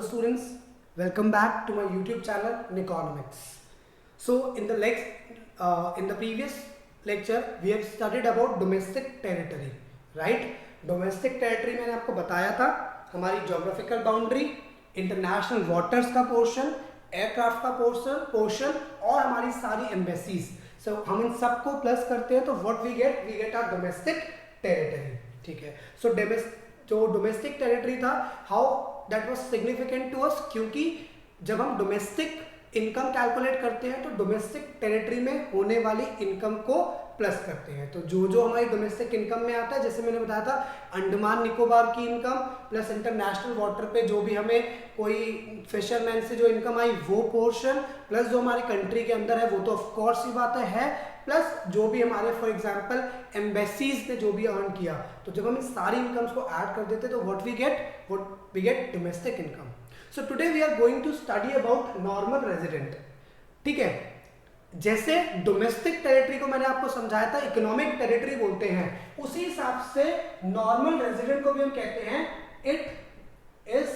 Hello students, welcome back to my YouTube channel Niconomics. So in the previous lecture we have studied about domestic territory, right? Domestic territory मैंने आपको बताया था हमारी geographical boundary, international waters का portion, aircraft का portion और हमारी सारी embassies. So हम इन सबको प्लस करते हैं तो what we get our domestic territory. ठीक है. So जो डोमेस्टिक टेरिटरी था, how that was significant to us, क्योंकि जब हम डोमेस्टिक इनकम कैलकुलेट करते हैं तो डोमेस्टिक टेरिटरी में होने वाली इनकम को प्लस करते हैं। तो जो हमारी डोमेस्टिक इनकम में आता है, जैसे मैंने बताया था, अंडमान निकोबार की इनकम प्लस इंटरनेशनल वाटर पे जो भी हमें कोई फिशरमैन से जो इनकम आई वो पोर्शन, प्लस जो हमारी कंट्री के अंदर है वो तो ऑफ कोर्स ही बात है, प्लस जो भी हमारे फॉर एग्जांपल एम्बेसीज ने जो भी अर्न किया, तो जब हम इन सारी इनकम्स को ऐड कर देते तो what we get domestic income. So today we are going to study about normal resident. ठीक है, जैसे डोमेस्टिक टेरिटरी को मैंने आपको समझाया था इकोनॉमिक टेरिटरी बोलते हैं, उसी हिसाब से नॉर्मल रेजिडेंट को भी हम कहते हैं it is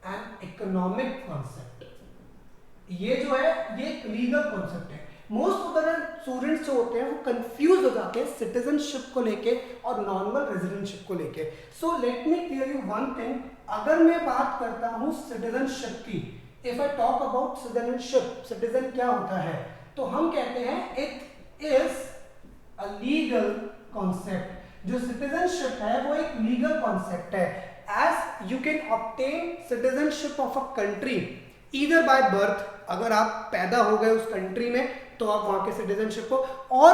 an economic concept. ये जो है ये एक लीगल कॉन्सेप्ट है। मोस्ट ऑफ द स्टूडेंट्स जो होते हैं वो कंफ्यूज हो जाते हैं सिटीजनशिप को लेके और नॉर्मल रेजिडेंटशिप को लेके। So let me clear you one thing, अगर मैं बात करता हूं सिटीजनशिप की, if I talk about citizenship, citizen क्या होता है, तो हम कहते हैं it is a legal concept. जो सिटीजनशिप है वो एक लीगल कॉन्सेप्ट है। As you can obtain citizenship of a country either by birth, अगर आप पैदा हो गए उस कंट्री में तो आप वहां के सिटीजनशिप को, और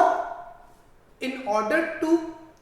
in order to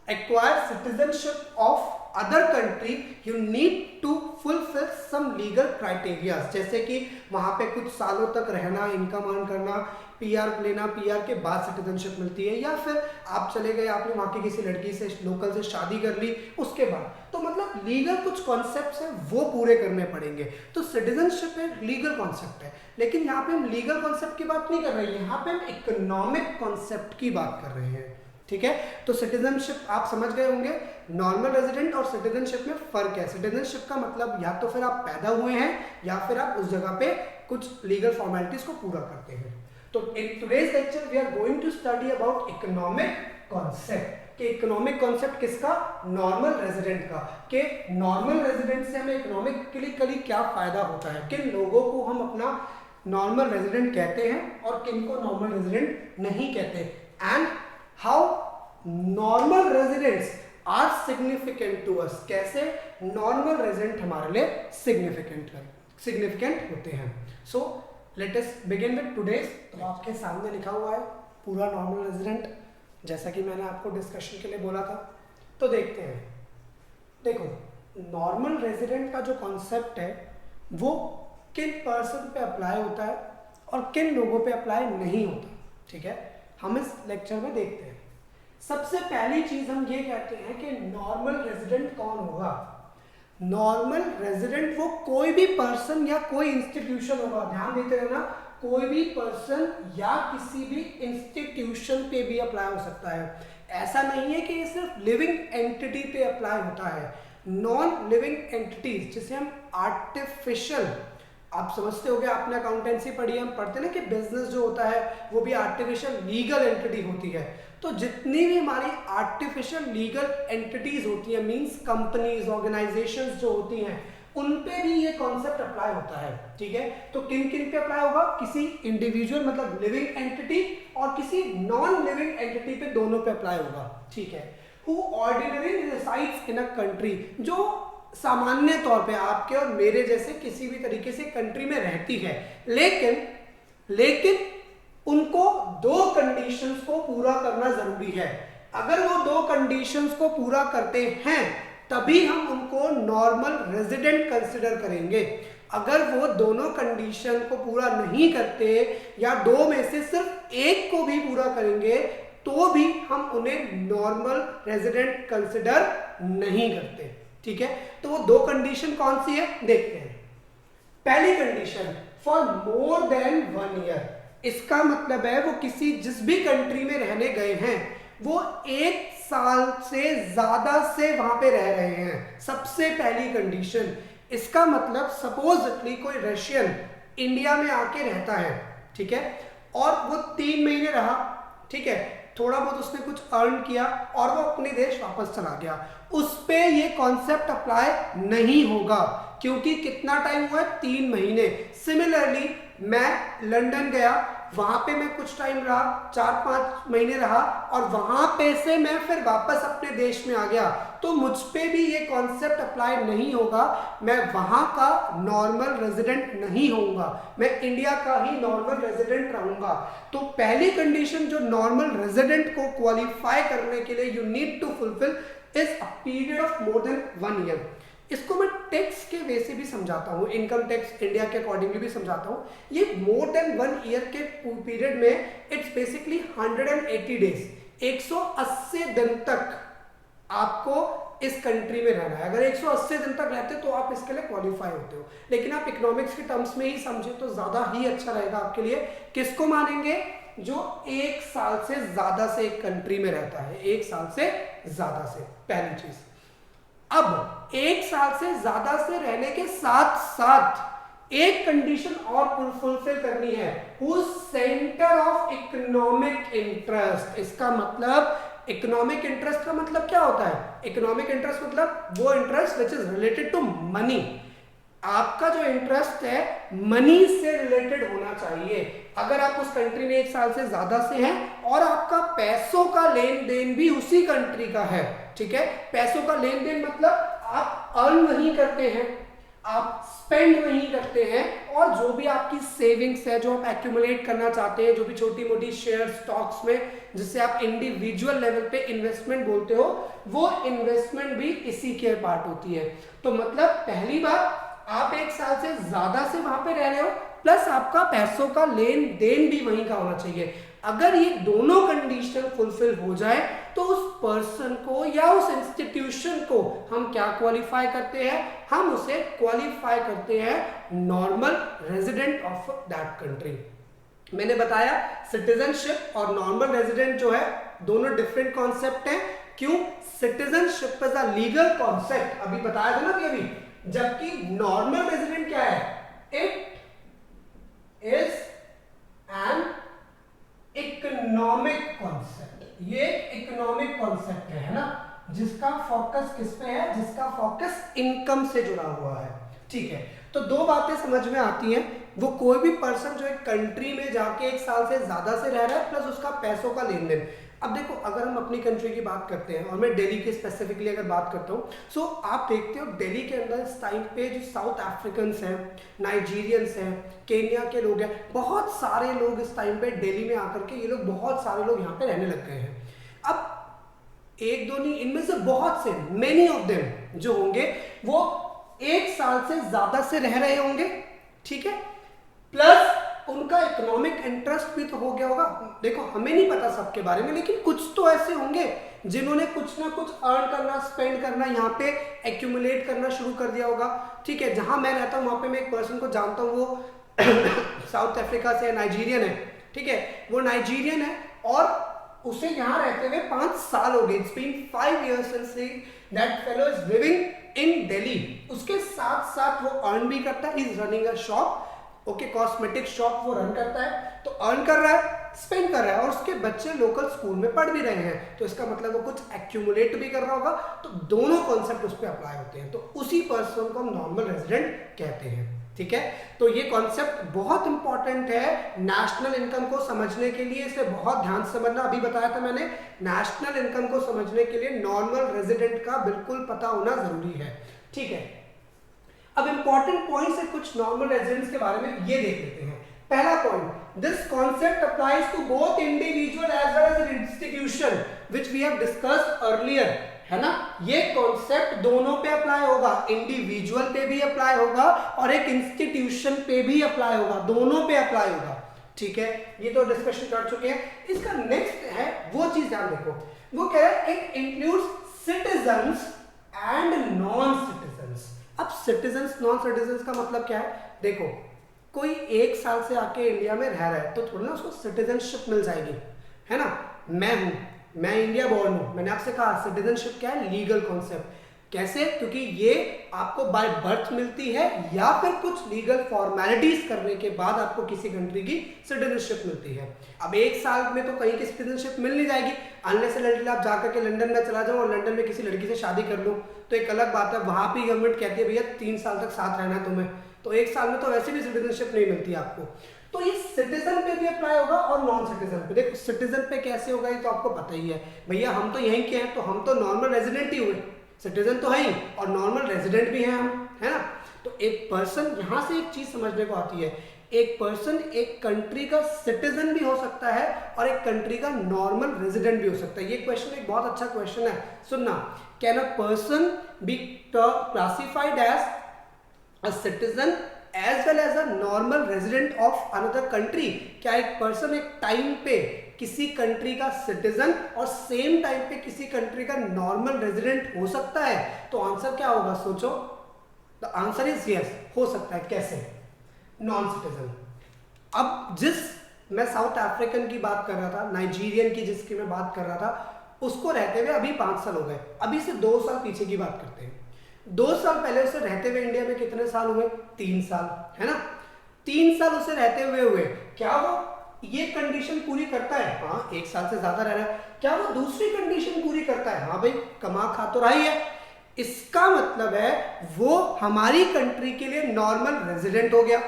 acquire citizenship of other country you need to fulfil some legal criteria, जैसे कि वहां पे कुछ सालों तक रहना, इनकम अर्न करना, पीआर लेना, पीआर के बाद सिटीजनशिप मिलती है, या फिर आप चले गए, आपने वहां की किसी लड़की से लोकल से शादी कर ली उसके बाद, तो मतलब लीगल कुछ कॉन्सेप्ट्स हैं वो पूरे करने पड़ेंगे। तो सिटीजनशिप एक लीगल कॉन्सेप्ट है, लेकिन यहाँ पे हम लीगल कॉन्सेप्ट की बात नहीं कर रहे हैं, यहाँ पे हम इकोनॉमिक कॉन्सेप्ट की बात कर रहे हैं। ठीक है, तो सिटीजनशिप आप समझ गए होंगे, नॉर्मल रेजिडेंट और सिटीजनशिप में फर्क है। सिटीजनशिप का मतलब या तो फिर आप पैदा हुए हैं या फिर आप उस जगह पे कुछ लीगल फॉर्मेलिटीज को पूरा करते हैं। तो in today's lecture we are going to study about economic concept. कि इकोनॉमिक किसका, नॉर्मल रेजिडेंट का, कि नॉर्मल रेजिडेंट से हमें इकोनॉमिकली क्या फायदा होता है, किन लोगों को हम अपना नॉर्मल रेजिडेंट कहते हैं और किन को नॉर्मल रेजिडेंट नहीं कहते, and how normal residents are significant to us, कैसे नॉर्मल रेजिडेंट हमारे लिए सिग्निफिकेंट होते हैं। So let us begin with today's. तो आपके सामने लिखा हुआ है पूरा नॉर्मल रेजिडेंट, जैसा कि मैंने आपको डिस्कशन के लिए बोला था। तो देखते हैं, देखो नॉर्मल रेजिडेंट का जो कॉन्सेप्ट है वो किन पर्सन पे अप्लाई होता है और किन लोगों पे अप्लाई नहीं होता। ठीक है, हम इस लेक्चर में देखते हैं। सबसे पहली चीज हम ये कहते हैं कि नॉर्मल रेजिडेंट कौन होगा। नॉर्मल रेजिडेंट वो कोई भी पर्सन या कोई इंस्टीट्यूशन होगा, ध्यान देते रहना, कोई भी पर्सन या किसी भी इंस्टीट्यूशन पे भी अप्लाई हो सकता है। ऐसा नहीं है कि ये सिर्फ लिविंग एंटिटी पे अप्लाई होता है। नॉन लिविंग एंटिटीज जिसे हम आर्टिफिशियल, आप समझते होंगे, आपने अकाउंटेंसी पढ़ी है, हम पढ़ते ना कि बिजनेस जो होता है वो भी आर्टिफिशियल लीगल एंटिटी होती है। तो जितनी भी हमारी आर्टिफिशियल लीगल एंटिटीज होती है, मींस कंपनीज, ऑर्गेनाइजेशंस जो होती हैं, उन पे भी ये कॉन्सेप्ट अप्लाई होता है। ठीक है, तो किन किन पे अप्लाई होगा, किसी इंडिविजुअल मतलब लिविंग एंटिटी और किसी नॉन लिविंग एंटिटी पे, दोनों पे अप्लाई होगा। ठीक है, who ordinary resides in a country, जो सामान्य तौर पे आपके और मेरे जैसे किसी भी तरीके से कंट्री में रहती है, लेकिन उनको दो कंडीशंस को पूरा करना जरूरी है। अगर वो दो कंडीशंस को पूरा करते हैं तभी हम उनको नॉर्मल रेजिडेंट कंसिडर करेंगे। अगर वो दोनों कंडीशन को पूरा नहीं करते या दो में से सिर्फ एक को भी पूरा करेंगे तो भी हम उन्हें नॉर्मल रेजिडेंट कंसिडर नहीं करते। ठीक है, तो वो दो कंडीशन कौन सी है देखते हैं। पहली condition, for more than 1 year, इसका मतलब है वो किसी जिस भी कंट्री में रहने गए हैं वो 1 साल से ज्यादा से वहां पे रह रहे हैं। सबसे पहली कंडीशन इसका मतलब सपोजली कोई रशियन इंडिया में आके रहता है, ठीक है, और वो 3 महीने रहा, ठीक है, थोड़ा बहुत उसने कुछ अर्न किया और वो अपने देश वापस चला गया, उस पे ये कॉन्सेप्ट अप्लाई नहीं होगा, क्योंकि कितना टाइम हुआ है, 3 महीने। सिमिलरली मैं लंदन गया, वहां पे मैं कुछ टाइम रहा, 4-5 महीने रहा, और वहां पे से मैं फिर वापस अपने देश में आ गया, तो मुझ पे भी ये कॉन्सेप्ट अप्लाई नहीं होगा, मैं वहां का नॉर्मल रेजिडेंट नहीं होऊंगा, मैं इंडिया का ही नॉर्मल रेजिडेंट रहूंगा। तो पहली कंडीशन जो नॉर्मल रेजिडेंट को क्वालिफाई करने के लिए you need to fulfil is a period of more than 1 year. इसको मैं टैक्स के वे से भी समझाता हूँ, इनकम टैक्स इंडिया के अकॉर्डिंगली भी समझाता हूँ। ये मोर देन 1 ईयर के पीरियड में इट्स बेसिकली 180 डेज, 180 दिन तक आपको इस कंट्री में रहना है। अगर 180 दिन तक रहते तो आप इसके लिए क्वालिफाई होते हो, लेकिन आप इकोनॉमिक्स के टर्म्स में ही समझे तो ज्यादा ही अच्छा रहेगा आपके लिए। किसको मानेंगे? जो 1 साल से ज्यादा से एक कंट्री में रहता है, 1 साल से ज्यादा से, पहली चीज। अब 1 साल से ज्यादा से रहने के साथ साथ एक कंडीशन और फुलफिल करनी है, सेंटर ऑफ इकोनॉमिक इंटरेस्ट। इसका मतलब इकोनॉमिक इंटरेस्ट का मतलब क्या होता है? इकोनॉमिक इंटरेस्ट मतलब वो interest which is related to money. आपका जो इंटरेस्ट है मनी से रिलेटेड होना चाहिए। अगर आप उस कंट्री में 1 साल से ज्यादा से हैं और आपका पैसों का लेन देन भी उसी कंट्री का है, ठीक है, पैसों का लेन देन मतलब आप अर्न वहीं करते हैं, आप स्पेंड वहीं करते हैं, और जो भी आपकी सेविंग्स है, जो आप एक्यूमुलेट करना चाहते हैं, जो भी छोटी मोटी शेयर स्टॉक्स में जिससे आप इंडिविजुअल लेवल पे इन्वेस्टमेंट बोलते हो, वो इन्वेस्टमेंट भी इसी के पार्ट होती है। तो मतलब पहली बात, आप 1 साल से ज्यादा से वहां पे रह रहे हो, प्लस आपका पैसों का लेन देन भी वहीं का होना चाहिए। अगर ये दोनों कंडीशन फुलफिल हो जाए तो उस पर्सन को या उस इंस्टीट्यूशन को हम क्या क्वालिफाई करते हैं? हम उसे क्वालिफाई करते हैं normal resident of that country. मैंने बताया सिटीजनशिप और नॉर्मल रेजिडेंट जो है दोनों डिफरेंट कॉन्सेप्ट हैं। क्यों? Citizenship is a legal concept, अभी बताया था ना अभी, जबकि नॉर्मल रेजिडेंट क्या है? It is an economic concept. ये इकोनॉमिक कॉन्सेप्ट है ना, जिसका फोकस किस पे है? जिसका फोकस इनकम से जुड़ा हुआ है, ठीक है। तो दो बातें समझ में आती हैं, वो कोई भी पर्सन जो एक कंट्री में जाके 1 साल से ज्यादा से रह रहा है, प्लस उसका पैसों का लेन देन। अब देखो, अगर हम अपनी कंट्री की बात करते हैं और मैं दिल्ली की स्पेसिफिकली अगर बात करता हूँ, सो आप देखते हो दिल्ली के अंदर इस टाइम पे जो साउथ अफ्रीकन्स हैं, नाइजीरियंस हैं, केन्या के लोग हैं, बहुत सारे लोग इस टाइम पे दिल्ली में आकर के, ये लोग बहुत सारे लोग यहाँ पे रहने लग गए हैं। अब एक दो नहीं, इनमें से बहुत से, मेनी ऑफ देम जो होंगे वो 1 साल से ज्यादा से रह रहे होंगे, ठीक है, प्लस उनका इकोनॉमिक इंटरेस्ट भी तो हो गया होगा। देखो, हमें नहीं पता सबके बारे में, लेकिन कुछ तो ऐसे होंगे जिन्होंने कुछ ना कुछ अर्न करना, स्पेंड करना, यहाँ पे एक्यूमुलेट करना शुरू कर दिया होगा, ठीक है। जहां मैं रहता हूँ वहां पे मैं एक पर्सन को जानता हूँ, वो साउथ अफ्रीका से नाइजीरियन है, ठीक है, वो नाइजीरियन है और उसे यहाँ रहते हुए 5 साल हो गए। It's been 5 years since that fellow is living in Delhi. उसके साथ साथ वो अर्न भी करता है, is running a shop, okay, cosmetic shop वो रन करता है, तो अर्न कर रहा है, स्पेंड कर रहा है, और उसके बच्चे लोकल स्कूल में पढ़ भी रहे हैं, तो इसका मतलब वो कुछ एक्यूमुलेट भी कर रहा होगा। तो दोनों कॉन्सेप्ट उस पर अप्लाई होते हैं, तो उसी पर्सन को हम नॉर्मल रेजिडेंट कहते हैं, ठीक है। तो ये कॉन्सेप्ट बहुत इंपॉर्टेंट है नेशनल इनकम को समझने के लिए, इसे बहुत ध्यान से समझना। अभी बताया था मैंने, नेशनल इनकम को समझने के लिए नॉर्मल रेजिडेंट का बिल्कुल पता होना जरूरी है, ठीक है। अब इंपॉर्टेंट पॉइंट्स है कुछ नॉर्मल रेजिडेंट्स के बारे में, ये देख लेते हैं। पहला point, this concept applies to both individual as well as institution which we have discussed earlier, है ना। ये कॉन्सेप्ट दोनों पे अप्लाई होगा, इंडिविजुअल पे भी अप्लाई होगा और एक इंस्टीट्यूशन पे भी अप्लाई होगा, दोनों पे अप्लाई होगा, ठीक है। ये तो डिस्कशन कर चुके हैं। इसका नेक्स्ट है वो चीज ध्यान देखो, वो कह रहा है it includes citizens and non citizens. अब सिटीजंस नॉन सिटीजंस का मतलब क्या है? देखो, कोई 1 साल से आके इंडिया में रह रहा है तो थोड़ा ना उसको सिटीजनशिप मिल जाएगी, है ना। मैं इंडिया बॉर्न हूं, मैंने आपसे कहा सिटीजनशिप क्या है? Legal concept. कैसे? क्योंकि ये आपको बाय बर्थ मिलती है या फिर कुछ लीगल फॉर्मेलिटीज करने के बाद आपको किसी कंट्री की सिटीजनशिप मिलती है। अब 1 साल में तो कहीं की सिटीजनशिप मिल नहीं जाएगी, अनलेस एंड अनटिल आप जाकर के लंदन में चला जाओ और लंदन में किसी लड़की से शादी कर लो तो एक अलग बात है, वहां पे गवर्नमेंट कहती है भैया 3 साल तक साथ रहना तुम्हें, तो 1 साल में तो वैसे भी सिटीजनशिप नहीं मिलती आपको। तो ये सिटीजन पे भी अप्लाई होगा और नॉन सिटीजन पे। देखो सिटीजन पे कैसे होगा ये तो आपको पता ही है, भैया हम तो यहीं के हैं तो हम तो नॉर्मल रेजिडेंट ही हुए, सिटीजन तो है ही और नॉर्मल रेजिडेंट भी हैं हम, है ना। तो एक पर्सन, यहां से एक चीज समझने को आती है, एक पर्सन एक कंट्री का सिटीजन भी हो सकता है और एक कंट्री का नॉर्मल रेजिडेंट भी हो सकता है। ये क्वेश्चन एक बहुत अच्छा क्वेश्चन है, सुनना। Can a person be classified as a citizen as well as a normal resident of another country? क्या एक पर्सन एक टाइम पे किसी कंट्री का सिटीजन और सेम टाइम पे किसी कंट्री का नॉर्मल रेजिडेंट हो सकता है? तो आंसर क्या होगा सोचो। द आंसर इज यस, हो सकता है। कैसे? Non citizen. अब मैं साउथ अफ्रीकन की बात कर रहा था, नाइजीरियन की जिसकी मैं बात कर रहा था, उसको रहते हुए अभी 5 साल हो गए, अभी से 2 साल पीछे की बात करते हैं। 2 साल पहले उसे रहते हुए इंडिया में कितने साल हुए? 3 साल, है ना। 3 साल उसे रहते हुए क्या वो ये कंडीशन पूरी करता है? हाँ, 1 साल से ज्यादा रह रहा है। क्या वो दूसरी कंडीशन पूरी करता है? हाँ भाई, कमा खा तो रहा ही है। इसका मतलब है वो हमारी कंट्री के लिए नॉर्मल रेजिडेंट हो गया,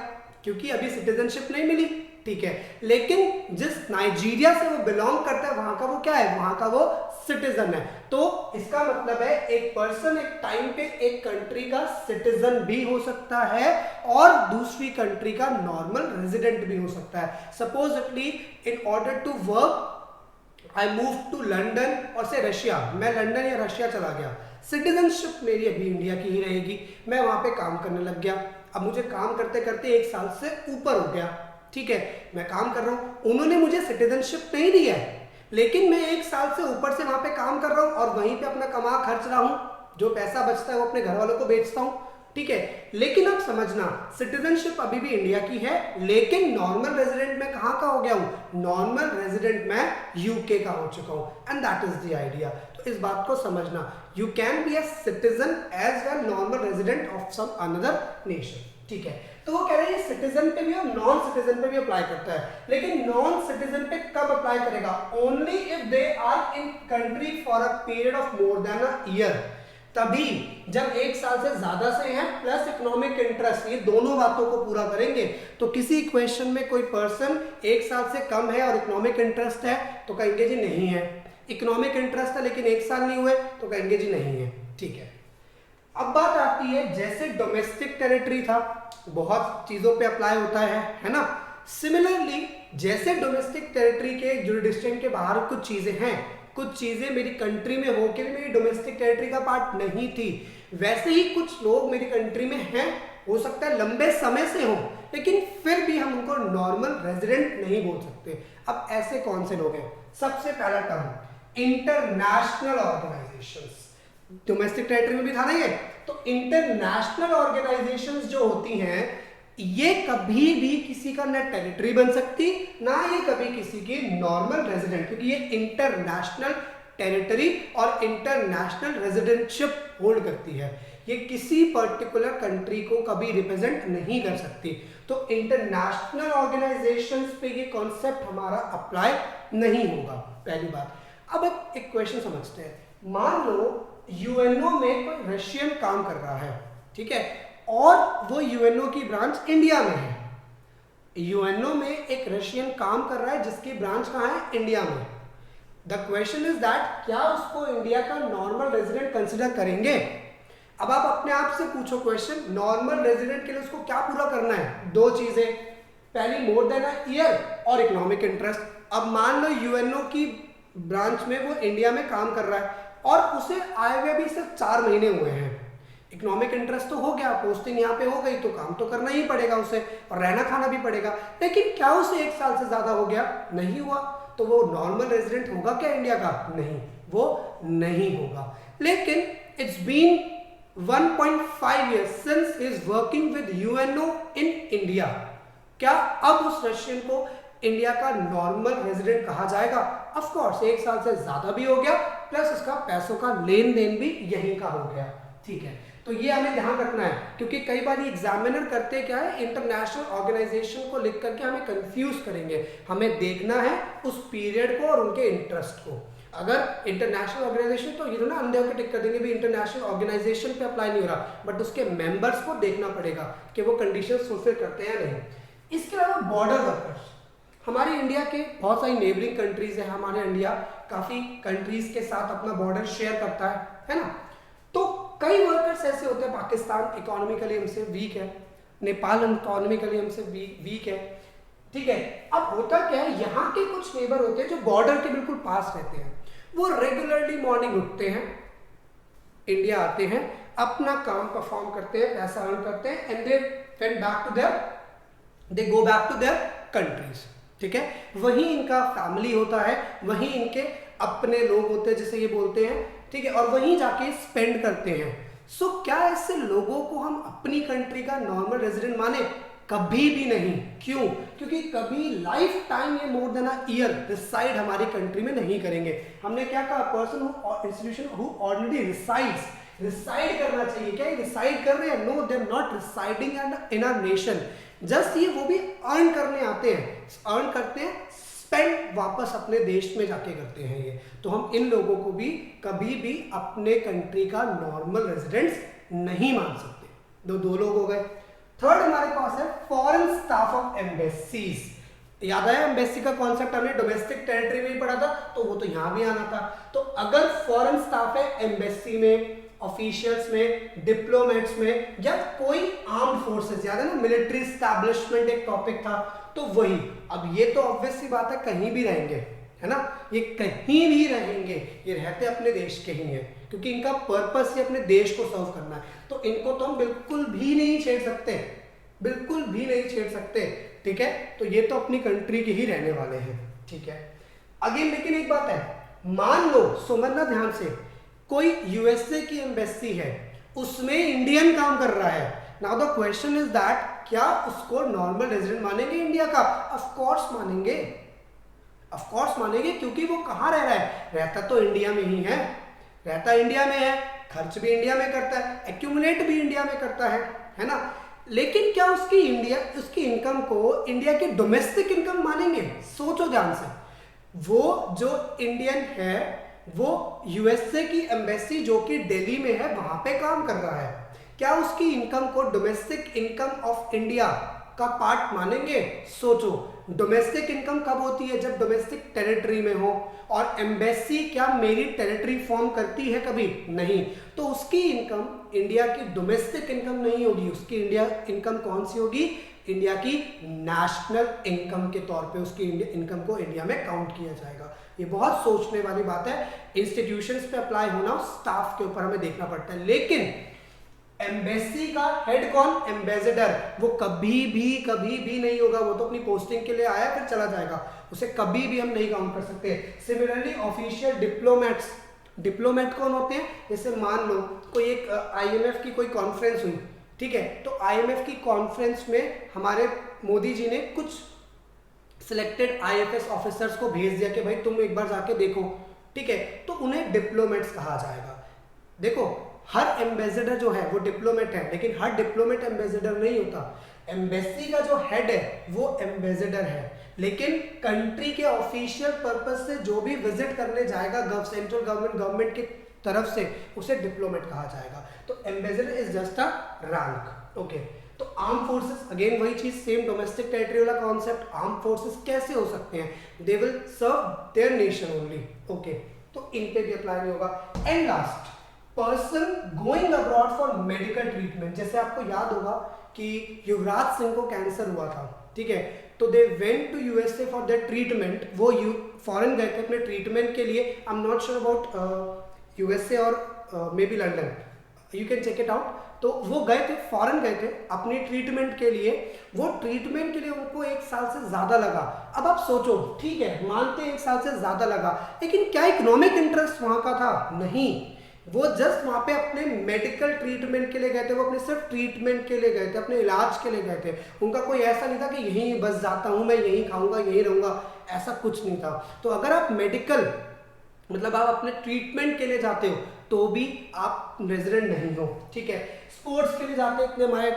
क्योंकि अभी सिटीजनशिप नहीं मिली, ठीक है। लेकिन जिस नाइजीरिया से वो बिलोंग करता है वहां का वो क्या है? वहां का वो सिटीजन है। तो इसका मतलब है एक पर्सन एक टाइम पे एक कंट्री का सिटीजन भी हो सकता है और दूसरी कंट्री का नॉर्मल रेजिडेंट भी हो सकता है। Supposedly in order to work I move to London और से रशिया, मैं लंदन या रशिया चला गया, सिटीजनशिप मेरी अभी इंडिया की ही रहेगी, मैं वहां पे काम करने लग गया। अब मुझे काम करते करते 1 साल से ऊपर हो गया, ठीक है, मैं काम कर रहा हूं, उन्होंने मुझे सिटीजनशिप नहीं दी है, लेकिन मैं 1 साल से ऊपर से वहां पे काम कर रहा हूं और वहीं पे अपना कमा खर्च रहा हूं, जो पैसा बचता है वो अपने घर वालों को बेचता हूं, ठीक है। लेकिन अब समझना, सिटीजनशिप अभी भी इंडिया की है, लेकिन नॉर्मल रेजिडेंट मैं कहां का हो गया हूं? नॉर्मल रेजिडेंट मैं यूके का हो चुका हूं, and that is the idea. तो इस बात को समझना, you can be a citizen as well normal resident of some another nation, ठीक है। तो वो कह रहे हैं सिटीजन पे भी और नॉन सिटीजन पे भी अप्लाई करता है, लेकिन नॉन सिटीजन पे कब अप्लाई करेगा? Only if they are in country for a period of more than a year, तभी जब 1 साल से ज्यादा से हैं प्लस इकोनॉमिक इंटरेस्ट, ये दोनों बातों को पूरा करेंगे। तो किसी क्वेश्चन में कोई पर्सन 1 साल से कम है और इकोनॉमिक इंटरेस्ट है तो कहेंगे जी नहीं है, इकोनॉमिक इंटरेस्ट है लेकिन 1 साल नहीं हुए तो कहेंगे जी नहीं है, ठीक है। अब बात आती है, जैसे डोमेस्टिक टेरिटरी था, बहुत चीजों पे अप्लाई होता है ना। सिमिलरली जैसे डोमेस्टिक टेरिटरी के जुरिडिक्शन के बाहर कुछ चीजें हैं, कुछ चीजें मेरी कंट्री में होके भी मेरी डोमेस्टिक टेरिटरी का पार्ट नहीं थी, वैसे ही कुछ लोग मेरी कंट्री में हैं, हो सकता है लंबे समय से हो, लेकिन फिर भी हम उनको नॉर्मल रेजिडेंट नहीं बोल सकते। अब ऐसे कौन से लोग हैं? सबसे पहला term international organisations, domestic territory में भी था ना ये, तो इंटरनेशनल ऑर्गेनाइजेशंस जो होती हैं ये कभी भी किसी का ना टेरिटरी बन सकती, ना ये कभी किसी की नॉर्मल रेजिडेंट, क्योंकि ये इंटरनेशनल टेरिटरी और इंटरनेशनल रेजिडेंटशिप होल्ड करती है, ये किसी पर्टिकुलर कंट्री को कभी रिप्रेजेंट नहीं कर सकती। तो इंटरनेशनल ऑर्गेनाइजेशंस पे ये कॉन्सेप्ट हमारा अप्लाई नहीं होगा, पहली बात। अब एक क्वेश्चन समझते हैं, मान लो यूएनओ में कोई रशियन काम कर रहा है, ठीक है, और वो यूएनओ की ब्रांच इंडिया में है। यूएनओ में एक रशियन काम कर रहा है जिसकी ब्रांच कहां है? इंडिया में। द क्वेश्चन इज दैट क्या उसको इंडिया का नॉर्मल रेजिडेंट कंसिडर करेंगे? अब आप अपने आप से पूछो क्वेश्चन, नॉर्मल रेजिडेंट के लिए उसको क्या पूरा करना है? 2 चीजें, पहली मोर देन अ ईयर और इकोनॉमिक इंटरेस्ट। अब मान लो यूएनओ की ब्रांच में वो इंडिया में काम कर रहा है और उसे आए हुए भी सिर्फ 4 महीने हुए हैं, इकोनॉमिक इंटरेस्ट तो हो गया, पोस्टिंग यहाँ पे हो गई तो काम तो करना ही पड़ेगा उसे और रहना खाना भी पड़ेगा, लेकिन क्या उसे 1 साल से ज्यादा हो गया? नहीं हुआ, तो वो नॉर्मल रेजिडेंट होगा क्या इंडिया का? नहीं, वो नहीं होगा। लेकिन it's been 1.5 years since he is working with UNO in India, क्या अब उस रशियन को इंडिया का नॉर्मल रेजिडेंट कहा जाएगा? ऑफ कोर्स, 1 साल से ज्यादा भी हो गया प्लस उसका पैसों का लेन देन भी यहीं का हो गया, ठीक है, तो ये हमें ध्यान रखना है, क्योंकि कई बार एग्जामिनर करते क्या है, इंटरनेशनल ऑर्गेनाइजेशन को लिख करके हमें कंफ्यूज करेंगे। हमें देखना है उस पीरियड को और उनके इंटरेस्ट को। अगर इंटरनेशनल ऑर्गेनाइजेशन तो ये ना अंधे होकर टिक कर देंगे भी इंटरनेशनल ऑर्गेनाइजेशन पे अप्लाई नहीं हो रहा, बट उसके मेंबर्स को देखना पड़ेगा कि वो कंडीशंस फुलफिल करते हैं नहीं। इसके अलावा बॉर्डर वर्कर्स, हमारे इंडिया के बहुत सारी नेबरिंग कंट्रीज है, हमारे इंडिया काफी कंट्रीज के साथ अपना बॉर्डर शेयर करता है ना। तो कई वर्कर्स ऐसे होते हैं, पाकिस्तान इकोनॉमिकली हमसे वीक है, नेपाल इकोनॉमिकली हमसे वीक है, ठीक है। अब होता क्या है, यहाँ के कुछ नेबर होते हैं जो बॉर्डर के बिल्कुल पास रहते हैं, वो रेगुलरली मॉर्निंग उठते हैं, इंडिया आते हैं, अपना काम परफॉर्म करते हैं, पैसा अर्न करते हैं, and they go back to their countries, ठीक है। वहीं इनका फैमिली होता है, वहीं इनके अपने लोग होते हैं जिसे ये बोलते हैं, ठीक है, और वहीं जाके स्पेंड करते हैं। सो क्या ऐसे लोगों को हम अपनी कंट्री का नॉर्मल रेजिडेंट माने? कभी भी नहीं। क्यों? क्योंकि कभी लाइफ टाइम ये more than a year reside हमारी कंट्री में नहीं करेंगे। हमने क्या कहा, person institution who already resides, reside करना चाहिए। क्या ये रिसाइड कर रहे हैं? No, they are not residing in our nation, just ये वो भी अर्न करने आते हैं, अर्न करते हैं, स्पेंड वापस अपने देश में जाके करते हैं ये। तो हम इन लोगों को भी कभी भी अपने कंट्री का नॉर्मल रेजिडेंट्स नहीं मान सकते। दो लोग हो गए। थर्ड हमारे पास है फॉरेन स्टाफ ऑफ एम्बेसीज। याद आया एम्बेसी का कॉन्सेप्ट हमने डोमेस्टिक टेरिटरी में ही पढ़ा था, तो वो तो यहां भी आना था। तो अगर फॉरेन स्टाफ है एम्बेसी में, ऑफिशियल्स में, डिप्लोमेट्स में, या कोई आर्म्ड फोर्सेस, याद है ना मिलिट्री एस्टैब्लिशमेंट एक टॉपिक था, तो वही। अब ये तो ऑब्वियस सी बात है, कहीं भी रहेंगे, है ना, ये कहीं भी रहेंगे, ये रहते अपने देश के ही हैं, क्योंकि इनका पर्पस ही अपने देश को सर्व करना है। तो इनको तो हम बिल्कुल भी नहीं छेड़ सकते, बिल्कुल भी नहीं छेड़ सकते, ठीक है। तो ये तो अपनी कंट्री के ही रहने वाले हैं, ठीक है। अगेन लेकिन एक बात है, मान लो, समझना ध्यान से, कोई यूएसए की एम्बेसी है, उसमें इंडियन काम कर रहा है। Now the question is that, क्या उसको नॉर्मल रेजिडेंट मानेंगे इंडिया का? ऑफ कोर्स मानेंगे, ऑफ कोर्स मानेंगे, क्योंकि वो कहां रह रहा है? रहता तो इंडिया में ही है, रहता इंडिया में है, खर्च भी इंडिया में करता है, एक्यूमुलेट भी इंडिया में करता है ना। लेकिन क्या उसकी इनकम को इंडिया की डोमेस्टिक इनकम मानेंगे? सोचो ध्यान से। वो जो इंडियन है, वो यूएसए की एम्बेसी जो कि दिल्ली में है, वहां पे काम कर रहा है, क्या उसकी इनकम को डोमेस्टिक इनकम ऑफ इंडिया का पार्ट मानेंगे? सोचो, डोमेस्टिक इनकम कब होती है? जब डोमेस्टिक टेरिटरी में हो। और एम्बेसी क्या मेरी टेरिटरी फॉर्म करती है? कभी नहीं। तो उसकी इनकम इंडिया की डोमेस्टिक इनकम नहीं होगी, उसकी इंडिया इनकम कौन सी होगी? इंडिया की नेशनल इनकम के तौर पे उसकी इनकम को इंडिया में काउंट किया जाएगा। ये बहुत सोचने वाली बात है, इंस्टीट्यूशंस पे अप्लाई होना, स्टाफ के ऊपर हमें देखना पड़ता है। लेकिन एम्बेसी का हेड कौन? एम्बेसडर। वो कभी भी नहीं होगा, वो तो अपनी पोस्टिंग के लिए आया फिर चला जाएगा, उसे कभी भी हम नहीं काउंट कर सकते। सिमिलरली ऑफिशियल डिप्लोमेट्स, डिप्लोमेट कौन होते हैं? जैसे मान लो कोई एक आईएमएफ की कोई कॉन्फ्रेंस हुई, ठीक है, तो आईएमएफ की कॉन्फ्रेंस में हमारे मोदी जी ने कुछ सिलेक्टेड आईएफएस ऑफिसर्स को भेज दिया कि भाई तुम एक बार जाके देखो, ठीक है, तो उन्हें डिप्लोमेट्स कहा जाएगा। देखो, हर एम्बेसडर जो है वो डिप्लोमेट है, लेकिन हर डिप्लोमेट एम्बेसडर नहीं होता। एम्बेसी का जो हेड है वो एम्बेसडर है, लेकिन कंट्री के ऑफिशियल पर्पस से जो भी विजिट करने जाएगा सेंट्रल गवर्नमेंट की तरफ से, उसे डिप्लोमेट कहा जाएगा। तो ambassador is just a rank, okay. तो आर्म फोर्सेस, अगेन वही चीज, सेम डोमेस्टिक टेरिटरी वाला कॉन्सेप्ट। आर्म फोर्सेस कैसे हो सकते हैं? They will serve their nation only, okay. तो इन पे भी अप्लाई नहीं होगा। And last, person going abroad for medical treatment. जैसे आपको याद होगा कि युवराज सिंह को कैंसर हुआ था, ठीक है, तो they went to USA for their treatment. वो फॉरेन गए थे अपने ट्रीटमेंट के लिए। I am not sure about USA और maybe London, you can check it out. तो वो गए थे, फॉरेन गए थे अपनी ट्रीटमेंट के लिए। वो ट्रीटमेंट के लिए उनको 1 साल से ज्यादा लगा। अब आप सोचो, ठीक है, मानते हैं 1 साल से ज्यादा लगा, लेकिन क्या इकोनॉमिक इंटरेस्ट वहां का था? नहीं, वो जस्ट वहां पे अपने मेडिकल ट्रीटमेंट के लिए गए थे, वो अपने सिर्फ ट्रीटमेंट के लिए गए थे, अपने इलाज के लिए गए थे। उनका कोई ऐसा नहीं था कि यहीं बस जाता हूं मैं, यहीं खाऊंगा, यहीं रहूंगा, ऐसा कुछ नहीं था। तो अगर आप मेडिकल, मतलब आप अपने ट्रीटमेंट के लिए जाते हो, तो भी आप रेजिडेंट नहीं हो, ठीक है। स्पोर्ट्स के लिए जाते हैं, इतने हमारे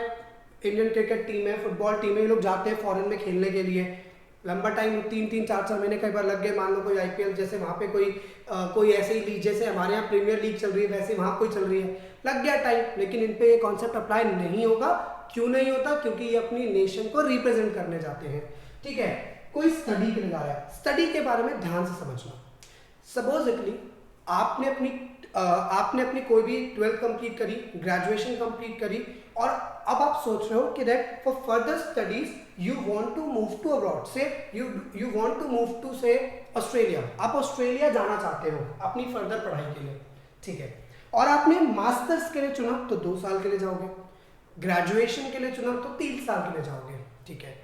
इंडियन क्रिकेट टीम है, फुटबॉल टीम है, ये लोग जाते हैं फॉरेन में खेलने के लिए, लंबा टाइम 3-3 4-4 महीने कई बार लग गए। मान लो कोई आईपीएल जैसे वहाँ पे कोई ऐसे ही लीग, जैसे हमारे यहाँ प्रीमियर लीग चल रही है वैसे वहाँ कोई चल रही है, लग गया टाइम, लेकिन इन पे ये कॉन्सेप्ट अप्लाई नहीं होगा। क्यों नहीं होता? क्योंकि ये अपनी नेशन को रिप्रेजेंट करने जाते हैं, ठीक है। कोई स्टडी के लिए जा रहा है, स्टडी के बारे में ध्यान से समझना। सपोजिटली आपने अपनी कोई भी 12th कंप्लीट करी, ग्रेजुएशन कंप्लीट करी, और अब आप सोच रहे हो कि that for further studies you want to move to abroad, say you want to move to say Australia, आप ऑस्ट्रेलिया जाना चाहते हो अपनी फर्दर पढ़ाई के लिए, ठीक है। और आपने मास्टर्स के लिए चुना तो 2 साल के लिए जाओगे, ग्रेजुएशन के लिए चुना तो 3 साल के लिए जाओगे, ठीक है।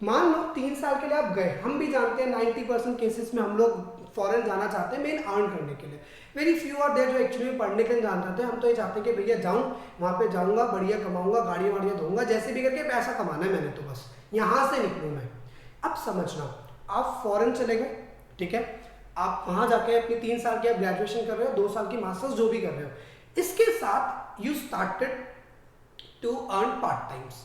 मान लो 3 साल के लिए आप गए, हम भी जानते हैं 90% केसेस में हम लोग फॉरेन जाना चाहते हैं मेन अर्न करने के लिए। वेरी फ्यू आर देयर जो एक्चुअली पढ़ने के लिए जाना चाहते हैं। हम तो ये चाहते हैं कि भैया जाऊँ, वहाँ पे जाऊँगा, बढ़िया कमाऊँगा, गाड़ियाँ वाड़ियाँ धोऊंगा, जैसे भी करके पैसा कमाना है मैंने, तो बस यहाँ से निकलूँ मैं। अब समझना, आप फॉरेन चले गए, ठीक है, आप वहाँ जाके अपनी 3 साल की आप ग्रेजुएशन कर रहे हो, 2 साल की मास्टर्स जो भी कर रहे हो, इसके साथ you started to earn part times,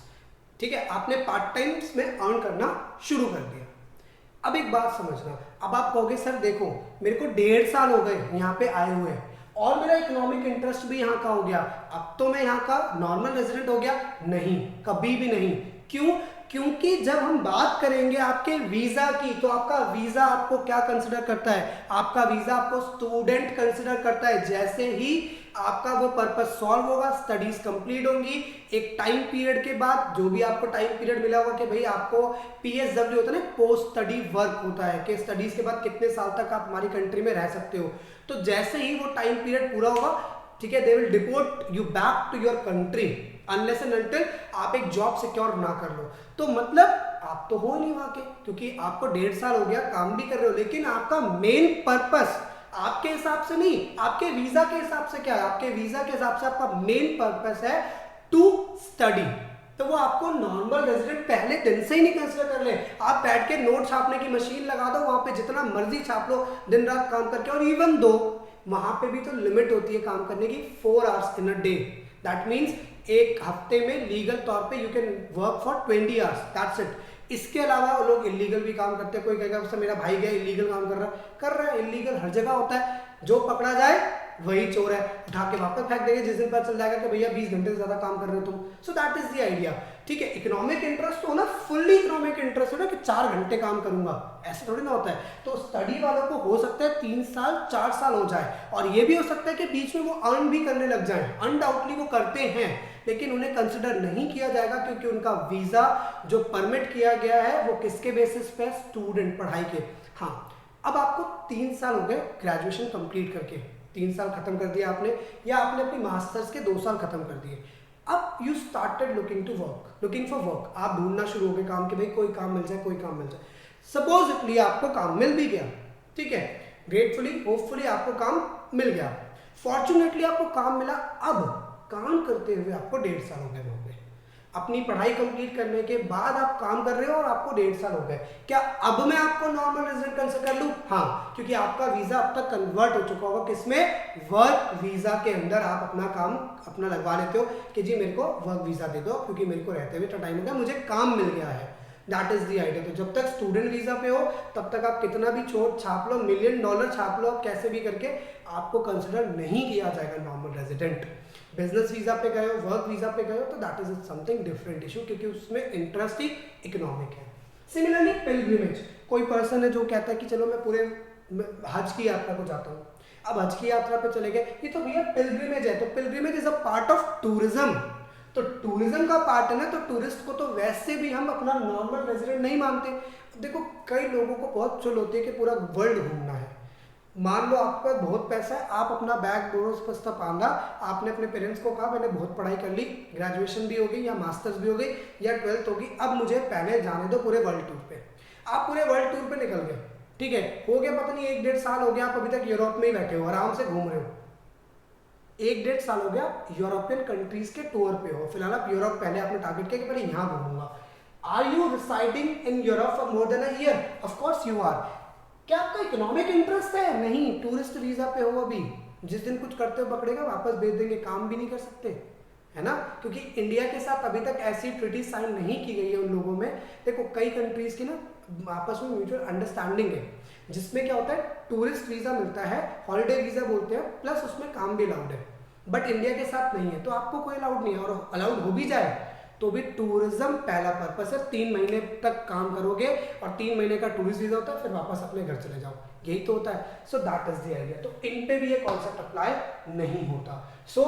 ठीक है, आपने पार्ट टाइम्स में अर्न करना शुरू कर दिया। अब एक बात समझना, अब आप कहोगे सर देखो मेरे को 1.5 साल हो गए यहाँ पे आए हुए और मेरा इकोनॉमिक इंटरेस्ट भी यहाँ का हो गया, अब तो मैं यहाँ का नॉर्मल रेजिडेंट हो गया। नहीं, कभी भी नहीं। क्यों? क्योंकि जब हम बात करेंगे आपके वीजा की, तो आपका वीजा आपको क्या कंसिडर करता है? आपका वीजा आपको स्टूडेंट कंसिडर करता है। जैसे ही आपका वो पर्पस सॉल्व होगा, स्टडीज कंप्लीट होंगी, एक टाइम पीरियड के बाद जो भी आपको टाइम पीरियड मिला होगा कि भाई आपको PSW होता है ना, पोस्ट स्टडी वर्क होता है कि स्टडीज के बाद कितने साल तक आप हमारी कंट्री में रह सकते हो, तो जैसे ही वो टाइम पीरियड पूरा होगा, ठीक है, they will deport you back to your country unless and until आप एक जॉब सिक्योर ना कर लो। तो मतलब आप तो हो नहीं वहां के, क्योंकि आपको 1.5 साल हो गया, काम भी कर रहे हो, लेकिन आपका मेन पर्पस आपके हिसाब से नहीं, आपके वीजा के हिसाब से क्या है? आपके वीजा के हिसाब से आपका मेन पर्पस है टू स्टडी। तो वो आपको नॉर्मल रेजिडेंट पहले दिन से ही नहीं कंसिडर कर ले। आप बैठ के नोट छापने की मशीन लगा दो, वहां पे जितना मर्जी छाप लो, दिन रात काम करके, और इवन दो वहां पे भी तो लिमिट होती है काम करने की, 4 hours in a day. That means एक हफ्ते में लीगल तौर पे you can work for 20 hours, that's it. इसके अलावा वो लोग इलीगल भी काम करते हैं। कोई कहेगा उससे मेरा भाई गया इलीगल काम कर रहा है। इलीगल हर जगह होता है, जो पकड़ा जाए वही चोर है, उठा के वापस फेंक देंगे जिस दिन पता चल जाएगा कि भैया 20 घंटे से ज्यादा काम कर रहे हो तुम। So that is the idea, ठीक है। इकोनॉमिक इंटरेस्ट तो ना, फुल्ली इकोनॉमिक इंटरेस्ट है ना कि 4 घंटे काम करूंगा, ऐसा थोड़ी ना होता है। तो स्टडी वालों को हो सकता है 3 साल 4 साल हो जाए, और ये भी हो सकता है कि बीच में वो अर्न भी करने लग जाए। अनडाउटली वो करते हैं, लेकिन उन्हें कंसिडर नहीं किया जाएगा, क्योंकि उनका वीजा जो परमिट किया गया है वो किसके बेसिस पे? स्टूडेंट, पढ़ाई के। हाँ, अब आपको 3 साल हो गए ग्रेजुएशन कंप्लीट करके, 3 साल खत्म कर दिया आपने, या आपने अपनी मास्टर्स के 2 साल खत्म कर दिए। अब you started looking for work, आप ढूंढना शुरू हो गए काम के, भाई कोई काम मिल जाए, कोई काम मिल जाए। सपोजिटली आपको काम मिल भी गया, ठीक है, ग्रेटफुली होपफुली आपको काम मिल गया, फॉर्चुनेटली आपको काम मिला। अब काम करते हुए आपको 1.5 साल हो गए वहां पे, अपनी पढ़ाई कंप्लीट करने के बाद आप काम कर रहे हो और आपको 1.5 साल हो गए। क्या अब मैं आपको नॉर्मल रेजिडेंट कंसिडर कर लूं? हाँ, क्योंकि आपका वीजा अब तक कन्वर्ट हो चुका होगा किसमें? वर्क वीजा के अंदर। आप अपना काम अपना लगवा लेते हो कि जी मेरे को वर्क वीजा दे दो, क्योंकि मेरे को रहते हुए टाइम हो गया, मुझे काम मिल गया है। That is the idea. तो जब तक स्टूडेंट वीजा पे हो तब तक आप कितना भी छोट छाप लो, $1 मिलियन छाप लो, आप कैसे भी करके आपको कंसिडर नहीं किया जाएगा नॉर्मल रेजिडेंट। बिजनेस वीजा पे गए हो, वर्क वीजा पे गए हो, तो that is something different issue, क्योंकि उसमें इंटरेस्ट ही इकोनॉमिक है। सिमिलरली पिलग्रिमेज, कोई पर्सन है जो कहता है कि चलो मैं पूरे हज की यात्रा को जाता हूँ। अब हज की यात्रा पे चले गए, ये तो भैया पिलग्रिमेज है, तो pilgrimage is a part of tourism. तो टूरिज्म का पार्ट है ना, तो टूरिस्ट को तो वैसे भी हम अपना नॉर्मल रेजिडेंट नहीं मानते। देखो कई लोगों को बहुत चुल होती है कि पूरा वर्ल्ड घूमना है। मान लो आपका बहुत पैसा है, आप अपना बैग बोरो बांधा, आपने अपने पेरेंट्स को कहा मैंने बहुत पढ़ाई कर ली, ग्रेजुएशन भी हो गई या मास्टर्स भी हो गई या 12th होगी, अब मुझे पहले जाने दो पूरे वर्ल्ड टूर पे। आप पूरे वर्ल्ड टूर पे निकल गए, ठीक है, हो गया पता नहीं 1-1.5 साल हो गया, आप अभी तक यूरोप में ही बैठे हो, आराम से घूम रहे हो। 1-1.5 साल हो गया यूरोपियन कंट्रीज के टूर पे हो, फिलहाल आप यूरोप पहले आपने टारगेट किया कि पहले यहाँ घूमूंगा। Are you residing in Europe for more than a year? Of course you are. क्या आपका इकोनॉमिक इंटरेस्ट है? नहीं, टूरिस्ट वीजा पे हो अभी, जिस दिन कुछ करते हुए पकड़ेगा वापस भेज देंगे, काम भी नहीं कर सकते, है ना, क्योंकि इंडिया के साथ अभी तक ऐसी ट्रीटी साइन नहीं की गई है उन लोगों में। देखो कई कंट्रीज की ना आपस में म्यूचुअल अंडरस्टैंडिंग है, जिसमें क्या होता है टूरिस्ट वीजा मिलता है, हॉलिडे वीजा बोलते हैं, प्लस उसमें काम भी अलाउड है, बट इंडिया के साथ नहीं है। तो आपको कोई अलाउड नहीं है, और अलाउड हो भी जाए तो भी टूरिज्म पहला पर्पस है, 3 महीने तक काम करोगे और 3 महीने का टूरिस्ट वीजा होता है, फिर वापस अपने घर चले जाओ, यही तो होता है। So that is the idea. तो इन पे भी ये कॉन्सेप्ट अप्लाई नहीं होता। सो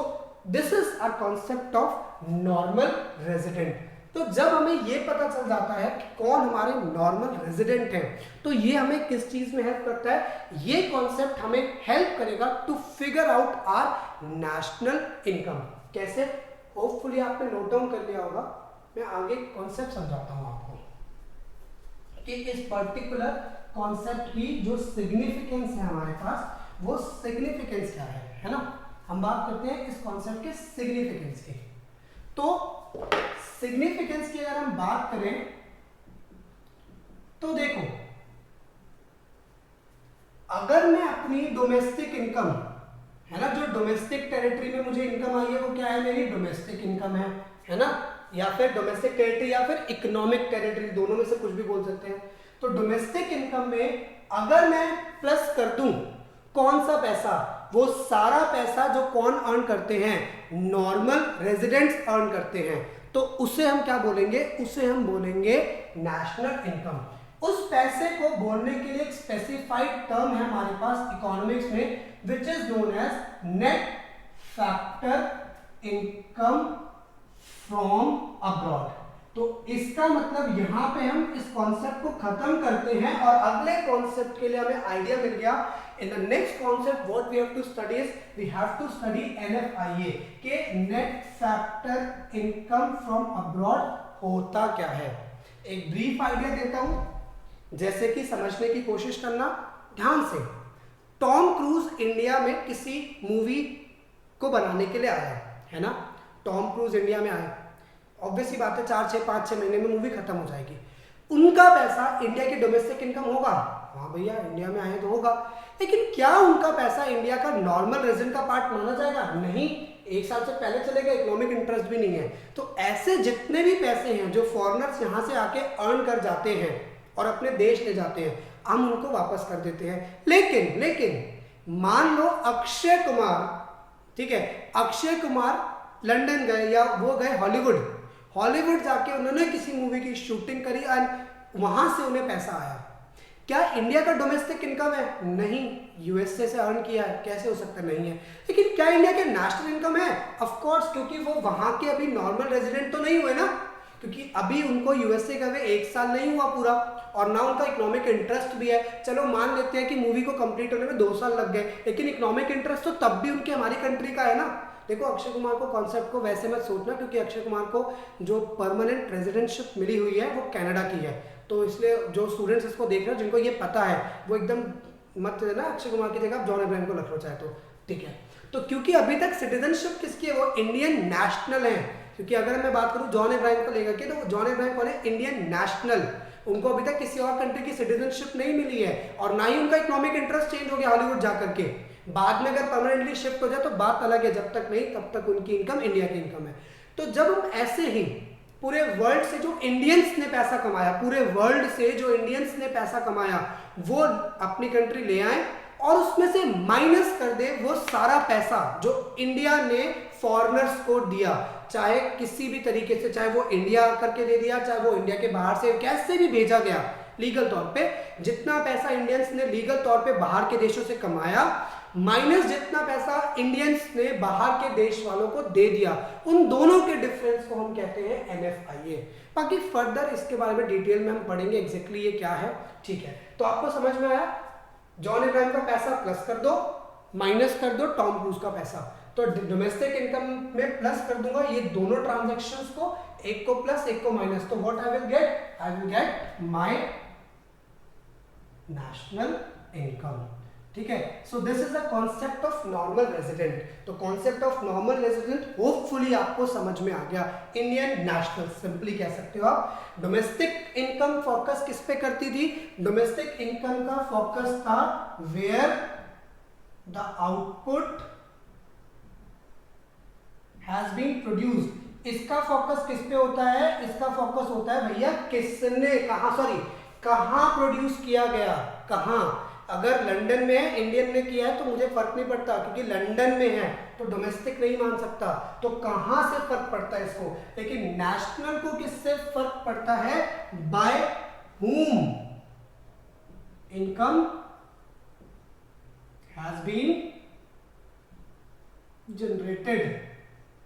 this is a concept of normal resident. तो जब हमें ये पता चल जाता है कि कौन हमारे नॉर्मल रेजिडेंट हैं, तो ये हमें किस चीज में हेल्प करता है, ये कॉन्सेप्ट हमें हेल्प करेगा to figure out our national income. कैसे? होपफुली आपने नोट डाउन कर लिया होगा, मैं आगे कॉन्सेप्ट समझाता हूं आपको कि इस पर्टिकुलर कॉन्सेप्ट की जो सिग्निफिकेंस है हमारे पास, वो सिग्निफिकेंस क्या है ना। हम बात करते हैं इस कॉन्सेप्ट के सिग्निफिकेंस की। तो सिग्निफिकेंस की अगर हम बात करें तो देखो, अगर मैं अपनी डोमेस्टिक इनकम है ना, जो डोमेस्टिक टेरिटरी में मुझे इनकम आई है वो क्या है, मेरी डोमेस्टिक इनकम है ना, या फिर डोमेस्टिक टेरिटरी या फिर इकोनॉमिक टेरिटरी, दोनों में से कुछ भी बोल सकते हैं। तो डोमेस्टिक इनकम में अगर मैं प्लस कर दूं कौन सा पैसा, वो सारा पैसा जो कौन अर्न करते हैं, नॉर्मल रेजिडेंट्स अर्न करते हैं, तो उसे हम क्या बोलेंगे, उसे हम बोलेंगे नेशनल इनकम। उस पैसे को बोलने के लिए एक स्पेसिफाइड टर्म है हमारे पास इकोनॉमिक्स में, which is known as net factor income from abroad. तो इसका मतलब यहां पे हम इस कॉन्सेप्ट को खत्म करते हैं और अगले कॉन्सेप्ट के लिए हमें आइडिया मिल गया। In the next concept what we have to study is we have to study NFIA के net factor income from abroad होता क्या है। एक ब्रीफ आइडिया देता हूं, जैसे कि समझने की कोशिश करना ध्यान से। टॉम क्रूज इंडिया में किसी मूवी को बनाने के लिए आया है ना, टॉम क्रूज इंडिया में आया, ऑब्वियसली बात है 4-6-5-6 महीने में मूवी खत्म हो जाएगी। उनका पैसा इंडिया की डोमेस्टिक इनकम होगा, हाँ भैया इंडिया में आए तो होगा, लेकिन क्या उनका पैसा इंडिया का नॉर्मल रेजिडेंट का पार्ट माना जाएगा? नहीं, 1 साल से पहले चलेगा, इकोनॉमिक इंटरेस्ट भी नहीं है। तो ऐसे जितने भी पैसे हैं जो फॉरेनर्स यहाँ से आके अर्न कर जाते हैं और अपने देश ले जाते हैं, हम उनको वापस कर देते हैं। लेकिन मान लो अक्षय कुमार, ठीक है, अक्षय कुमार लंदन गए या वो गए हॉलीवुड जाके उन्होंने किसी मूवी की शूटिंग करी और वहां से उन्हें पैसा आया, क्या इंडिया का डोमेस्टिक इनकम है? नहीं, यूएसए से अर्न किया है, कैसे हो सकता? नहीं है। लेकिन क्या इंडिया के नेशनल इनकम है? ऑफ कोर्स, क्योंकि वो वहां के अभी नॉर्मल रेजिडेंट तो नहीं हुए ना, क्योंकि अभी उनको यूएसए का 1 साल नहीं हुआ पूरा और ना उनका इकोनॉमिक इंटरेस्ट भी है। चलो मान लेते हैं कि मूवी को कंप्लीट होने में 2 साल लग गए, लेकिन इकोनॉमिक इंटरेस्ट तो तब भी उनके हमारी कंट्री का है ना। देखो अक्षय कुमार को कॉन्सेप्ट को वैसे मत सोचना, क्योंकि अक्षय कुमार को जो परमानेंट रेजिडेंटशिप मिली हुई है वो कनाडा की है, तो इसलिए जो स्टूडेंट्स इसको देख रहे हो जिनको ये पता है वो एकदम मत देना अक्षय कुमार की जगह जॉन अब्राहम को रख लो चाहे तो, ठीक है। तो क्योंकि अभी तक सिटीजनशिप किसकी है, वो इंडियन नेशनल है। क्योंकि अगर मैं बात करूं जॉन अब्राहम को लेकर के, तो जॉन अब्राहम कौन है? Indian national. उनको अभी तक किसी और कंट्री की सिटीजनशिप नहीं मिली है और ना ही उनका इकोनॉमिक इंटरेस्ट चेंज हो गया हॉलीवुड जाकर के। बाद में अगर परमानेंटली शिफ्ट हो जाए तो बात अलग है, जब तक नहीं तब तक उनकी इनकम इंडिया की इनकम है। तो जब हम ऐसे ही पूरे वर्ल्ड से जो इंडियंस ने पैसा कमाया, पूरे वर्ल्ड से जो इंडियंस ने पैसा कमाया वो अपनी कंट्री ले आए और उसमें से माइनस कर दे वो सारा पैसा जो इंडिया ने फॉरेनर्स को दिया, चाहे किसी भी तरीके से, चाहे वो इंडिया करके दे दिया, चाहे वो इंडिया के बाहर से कैसे भी भेजा गया लीगल तौर पे, जितना पैसा इंडियंस ने लीगल तौर पे बाहर के देशों से कमाया माइनस जितना पैसा इंडियंस ने बाहर के देश वालों को दे दिया, उन दोनों के डिफरेंस को हम कहते हैं NFIA। बाकी फर्दर इसके बारे में डिटेल में हम पढ़ेंगे एग्जैक्टली ये क्या है, ठीक है। तो आपको समझ में आया, जॉन अब्राहम का पैसा प्लस कर दो, माइनस कर दो टॉम क्रूज का पैसा, तो डोमेस्टिक इनकम में प्लस कर दूंगा ये दोनों ट्रांजैक्शंस को, एक को प्लस एक को माइनस, तो what I will get my national income, ठीक है। So this is the concept of normal resident. तो concept of normal resident hopefully आपको समझ में आ गया। इंडियन नेशनल सिंपली कह सकते हो आप। डोमेस्टिक इनकम फोकस किस पे करती थी? डोमेस्टिक इनकम का फोकस था where the output has been produced. इसका फोकस किस पे होता है? इसका फोकस होता है भैया किसने, कहाँ प्रोड्यूस किया गया, कहाँ। अगर लंदन में है, इंडियन ने किया है तो मुझे फर्क नहीं पड़ता, क्योंकि लंदन में है तो डोमेस्टिक नहीं मान सकता, तो कहाँ से फर्क पड़ता है इसको। लेकिन नेशनल को किससे फर्क पड़ता है? By whom income has been generated,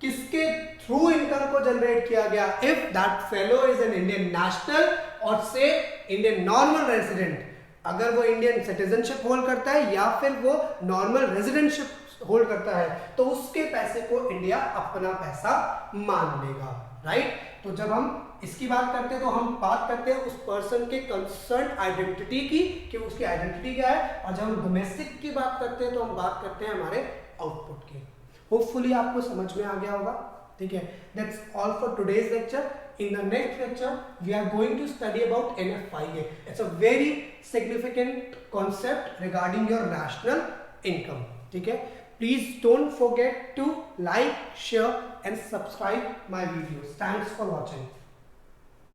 किसके थ्रू इनकम को जनरेट किया गया। If that fellow is an Indian national और से इंडियन नॉर्मल रेजिडेंट, अगर वो इंडियन सिटीजनशिप होल्ड करता है या फिर वो नॉर्मल रेजिडेंटशिप होल्ड करता है, तो उसके पैसे को इंडिया अपना पैसा मान लेगा, राइट। तो जब हम इसकी बात करते हैं तो हम बात करते हैं उस पर्सन के कंसर्न आइडेंटिटी की, कि उसकी आइडेंटिटी क्या है। और जब हम डोमेस्टिक की बात करते हैं तो हम बात करते हैं हमारे आउटपुट की। होपफुली आपको समझ में आ गया होगा, ठीक है। That's all for today's lecture. In the next lecture, we are going to study about NFIA. It's a very significant concept regarding your national income. ठीक है? Please don't forget to like, share and subscribe my videos. Thanks for watching.